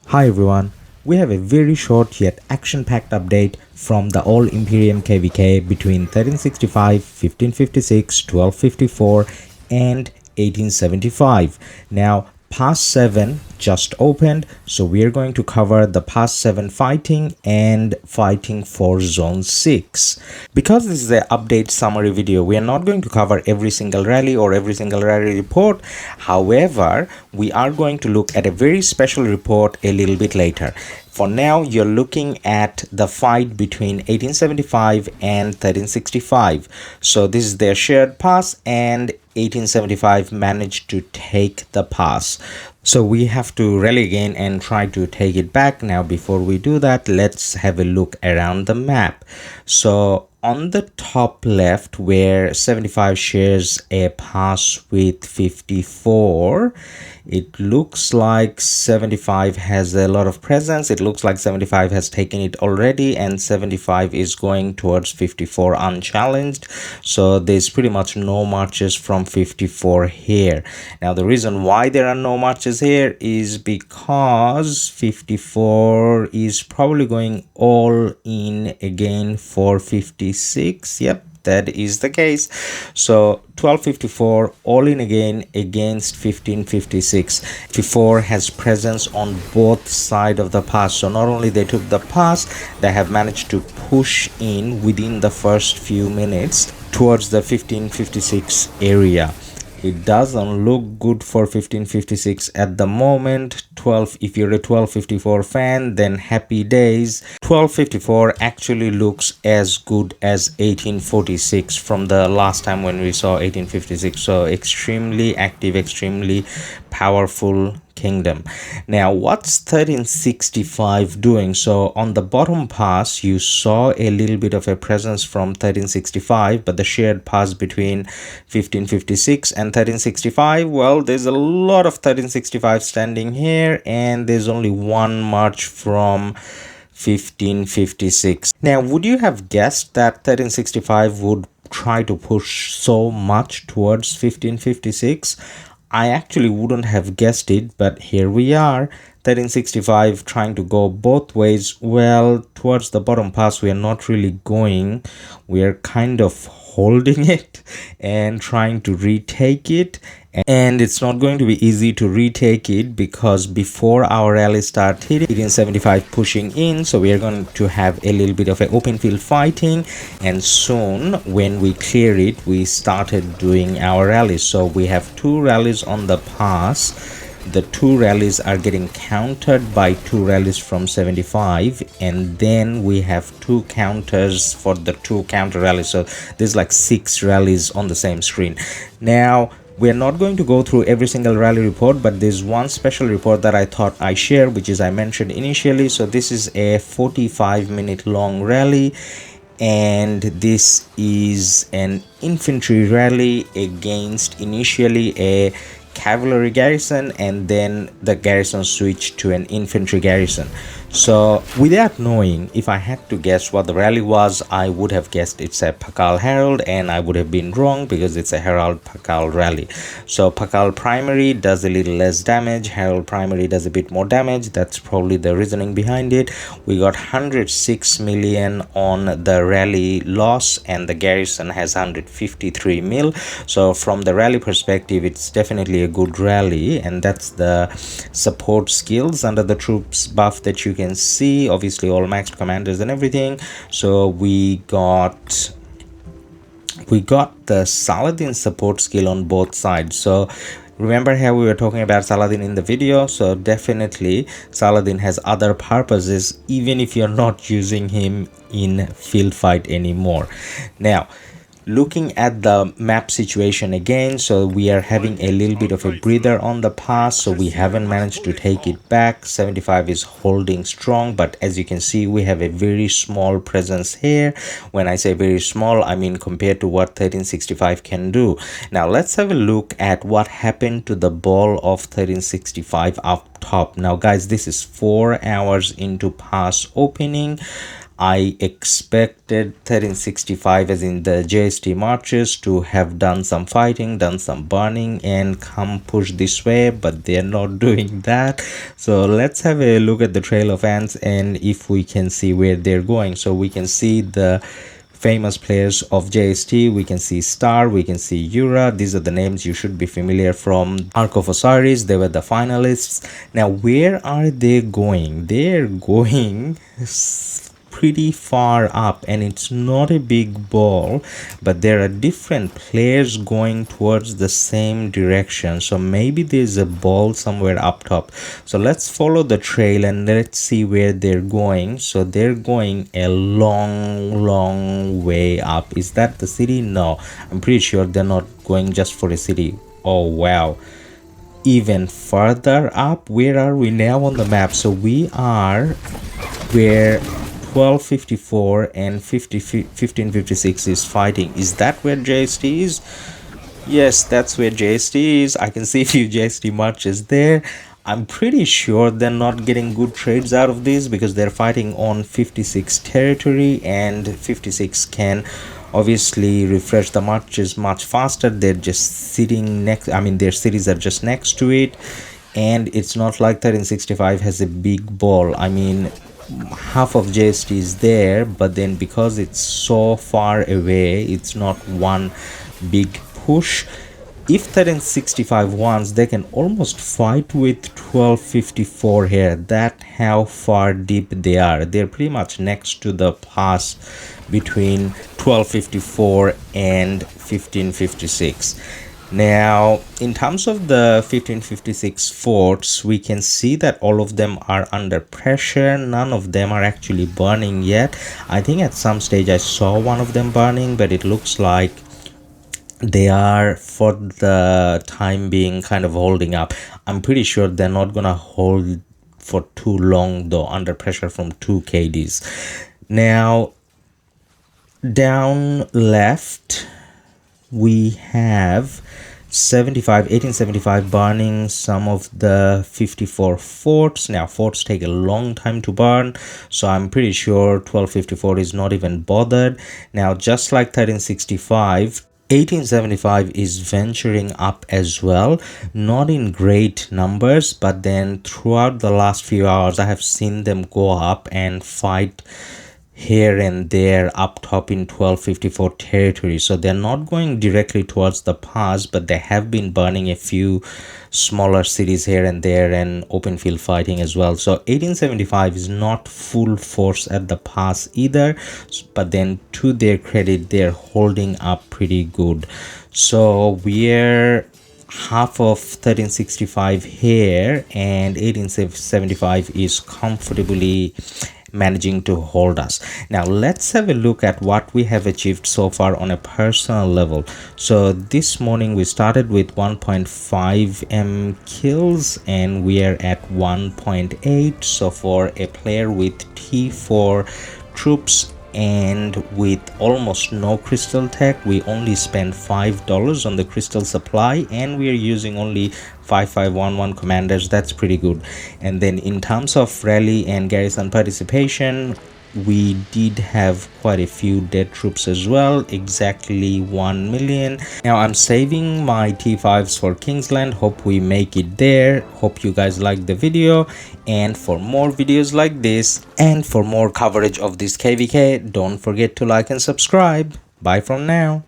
Hi everyone, we have a very short yet action-packed update from the all Imperium KvK between 1365, 1556, 1254 and 1875. Now Pass 7 just opened, so we are going to cover the Pass 7 fighting and fighting for Zone 6. Because this is an update summary video, we are not going to cover every single rally or every single rally report. However, we are going to look at a very special report a little bit later. For now, you're looking at the fight between 1875 and 1365. So this is their shared pass, and 1875 managed to take the pass. So we have to rally again and try to take it back. Now before we do that, let's have a look around the map. So on the top left, where 75 shares a pass with 54, it looks like 75 has a lot of presence. It looks like 75 has taken it already, and 75 is going towards 54 unchallenged. So there's pretty much no marches from 54 here. Now the reason why there are no marches here is because 54 is probably going all in again for 56. Yep, that is the case. So 1254 all in again against 1556. 54 has presence on both sides of the pass. So not only they took the pass, they have managed to push in within the first few minutes towards the 1556 area. It doesn't look good for 1556 at the moment. If you're a 1254 fan, then happy days. 1254 actually looks as good as 1846 from the last time when we saw 1856. So extremely active, extremely powerful kingdom. Now what's 1365 doing? So on the bottom pass you saw a little bit of a presence from 1365, but the shared pass between 1556 and 1365, well, there's a lot of 1365 standing here, and there's only one march from 1556. Now would you have guessed that 1365 would try to push so much towards 1556? I actually wouldn't have guessed it, but here we are. 1365 trying to go both ways. Well, towards the bottom pass we are not really going. We are kind of holding it and trying to retake it, and it's not going to be easy to retake it because before our rally start hitting 1875 pushing in, so we are going to have a little bit of an open field fighting, and soon when we clear it we started doing our rallies. So we have two rallies on the pass. The two rallies are getting countered by two rallies from 75, and then we have two counters for the two counter rallies. So there's like 6 rallies on the same screen. Now we're not going to go through every single rally report, but there's one special report that I thought I share, which is I mentioned initially. So this is a 45-minute long rally, and this is an infantry rally against initially a cavalry garrison, and then the garrison switched to an infantry garrison. So without knowing, if I had to guess what the rally was, I would have guessed it's a Pakal Herald, and I would have been wrong because it's a Herald Pakal rally. So Pakal primary does a little less damage, Herald primary does a bit more damage. That's probably the reasoning behind it. We got 106 million on the rally loss, and the garrison has 153 mil. So from the rally perspective, it's definitely a good rally, and that's the support skills under the troops buff that you can see, obviously all maxed commanders and everything. So we got the Saladin support skill on both sides. So remember how we were talking about Saladin in the video? So definitely Saladin has other purposes even if you're not using him in field fight anymore. Now looking at the map situation again, so we are having a little bit of a breather on the pass, so we haven't managed to take it back. 75 is holding strong, but as you can see we have a very small presence here. When I say very small, I mean compared to what 1365 can do. Now let's have a look at what happened to the ball of 1365 up top. Now guys, this is 4 hours into pass opening. I expected 1365, as in the JST marches, to have done some fighting, done some burning, and come push this way, but they're not doing that. So let's have a look at the trail of ants and if we can see where they're going. So we can see the famous players of JST. We can see Star, we can see Yura. These are the names you should be familiar from Arc of Osiris. They were the finalists. Now where are they going? They're going pretty far up, and it's not a big ball, but there are different players going towards the same direction. So maybe there's a ball somewhere up top. So let's follow the trail and let's see where they're going. So they're going a long way up. Is that the city? No, I'm pretty sure they're not going just for a city. Oh wow, even further up. Where are we now on the map? So we are where 1254 and 1556 is fighting. Is that where JST is? Yes, that's where JST is. I can see a few JST marches there. I'm pretty sure they're not getting good trades out of this because they're fighting on 56 territory, and 56 can obviously refresh the marches much faster. They're just sitting next, I mean their cities are just next to it, and it's not like 1365 has a big ball. I mean half of JST is there, but then because it's so far away, it's not one big push. If 1365 wants, they can almost fight with 1254 here. That how far deep they are. They're pretty much next to the pass between 1254 and 1556. Now in terms of the 1556 forts, we can see that all of them are under pressure. None of them are actually burning yet. I think at some stage I saw one of them burning, but it looks like they are for the time being kind of holding up. I'm pretty sure they're not gonna hold for too long though, under pressure from 2 KDs. Now down left we have 1875 burning some of the 54 forts. Now forts take a long time to burn, so I'm pretty sure 1254 is not even bothered. Now just like 1365, 1875 is venturing up as well, not in great numbers, but then throughout the last few hours I have seen them go up and fight here and there up top in 1254 territory. So they're not going directly towards the pass, but they have been burning a few smaller cities here and there and open field fighting as well. So 1875 is not full force at the pass either, but then to their credit, they're holding up pretty good. So we're half of 1365 here, and 1875 is comfortably managing to hold us. Now let's have a look at what we have achieved so far on a personal level. So this morning we started with 1.5 M kills and we are at 1.8. so for a player with T4 troops and with almost no crystal tech, we only spent $5 on the crystal supply, and we are using only 5511 commanders. That's pretty good. And then in terms of rally and garrison participation, we did have quite a few dead troops as well, exactly 1 million. Now I'm saving my T5s for Kingsland. Hope we make it there. Hope you guys like the video, and for more videos like this and for more coverage of this KVK, don't forget to like and subscribe. Bye from now.